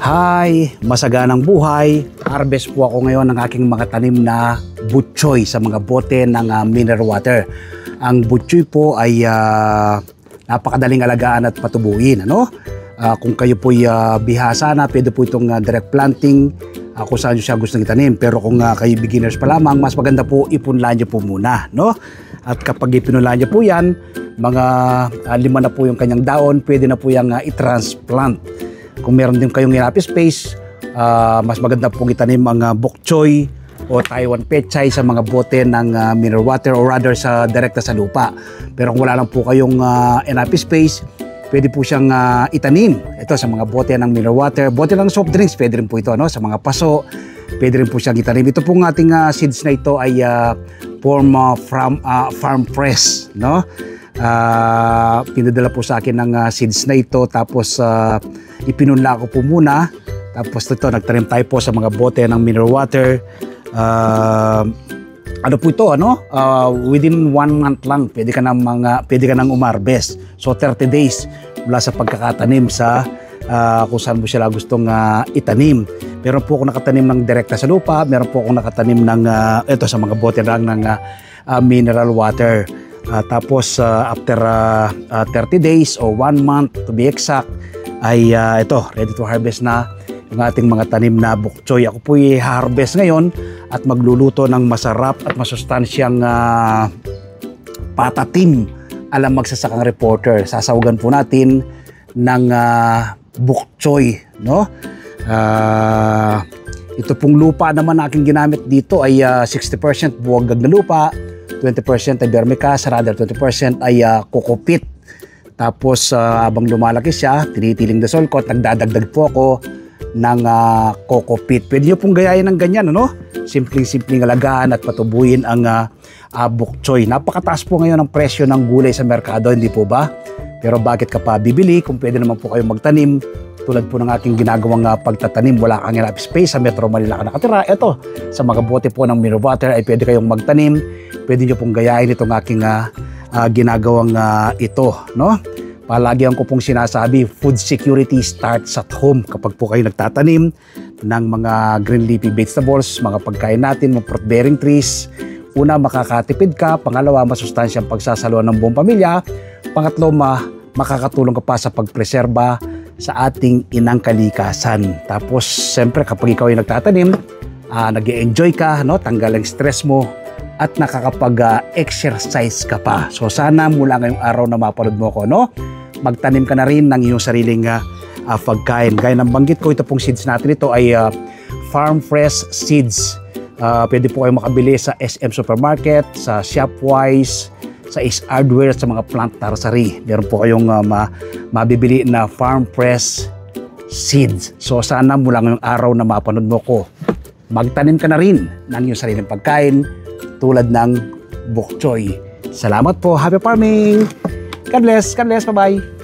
Hi, masaganang buhay. Harvest po ako ngayon ng aking mga tanim na butchoy sa mga bote ng mineral water. Ang butchoy po ay napakadaling alagaan at patubuin. Kung kayo po bihasa na, pwede po itong direct planting kung saan siya gusto ng itanim. Pero kung kayo beginners pa lamang, mas maganda po ipunlaan nyo po muna. At kapag ipunlaan nyo po yan, mga 5 na po yung kanyang daon, pwede na po yung i-transplant. Kung meron din kayong enough space, mas maganda pong itanim ang bok choy o Taiwan pechay sa mga bote ng mineral water or rather sa direkta sa lupa. Pero kung wala lang po kayong enough space, pwede po siyang itanim. Ito sa mga bote ng mineral water, bote ng soft drinks, pwede rin po ito, sa mga paso, pwede rin po siyang itanim. Ito pong ating seeds na ito ay from farm fresh, pinadala po sa akin ng seeds na ito, tapos ipinunla ko po muna, tapos ito nagtanim tayo po sa mga bote ng mineral water. Ano po ito, within 1 month lang pwede ka nang umarbest. So 30 days mula sa pagkakatanim sa kung saan mo sila gustong itanim. Meron po ako nakatanim ng direkta sa lupa, meron po ako nakatanim ng ito sa mga bote lang ng mineral water. Tapos after 30 days o 1 month to be exact, ay ito, ready to harvest na yung ating mga tanim na bok choy. Ako po i-harvest ngayon at magluluto ng masarap at masustansyang patatim alam magsasakang reporter. Sasawagan po natin ng bok choy, ito pong lupa naman na aking ginamit dito ay 60% buwagag na lupa, 20% ay vermicast, rather 20% ay coco peat. Tapos habang lumalaki siya, tinitiling the soil ko at nagdadagdag po ako ng coco peat. Pwede nyo pong gayahin ng ganyan, simpleng-simpleng alagaan at patubuin ang bok choy. Napakataas po ngayon ang presyo ng gulay sa merkado, hindi po ba? Pero bakit ka pa bibili kung pwede naman po kayong magtanim? Tulad po ng aking ginagawang pagtatanim, wala kang enough space, sa Metro Manila ka nakatira. Ito, sa mga bote po ng mineral water ay pwede kayong magtanim. Pwede nyo pong gayahin itong aking ginagawang ito, Palagi ko pong sinasabi, food security starts at home. Kapag po kayo nagtatanim ng mga green leafy vegetables, mga pagkain natin, mga fruit-bearing trees, una, makakatipid ka. Pangalawa, masustansyang pagsasaluhan ng buong pamilya. Pangatlo, makakatulong ka pa sa pagpreserba sa ating inang kalikasan. Tapos, siyempre, kapag ikaw ay nagtatanim, nag-e-enjoy ka, tanggal ang stress mo, at nakakapag-exercise ka pa. So, sana mula ngayong araw na mapanood mo ko, magtanim ka na rin ng iyong sariling pagkain. Gaya ng banggit ko, ito pong seeds natin, ito ay farm fresh seeds. Pwede po kayo makabili sa SM Supermarket, sa Shopwise, sa Ace Hardware, sa mga plant nursery. Meron po kayong mabibili na farm fresh seeds. So sana mula ngayong araw na mapanood mo ko, magtanim ka na rin ng iyong sariling pagkain tulad ng bok choy. Salamat po. Happy farming! God bless. God bless. Bye-bye.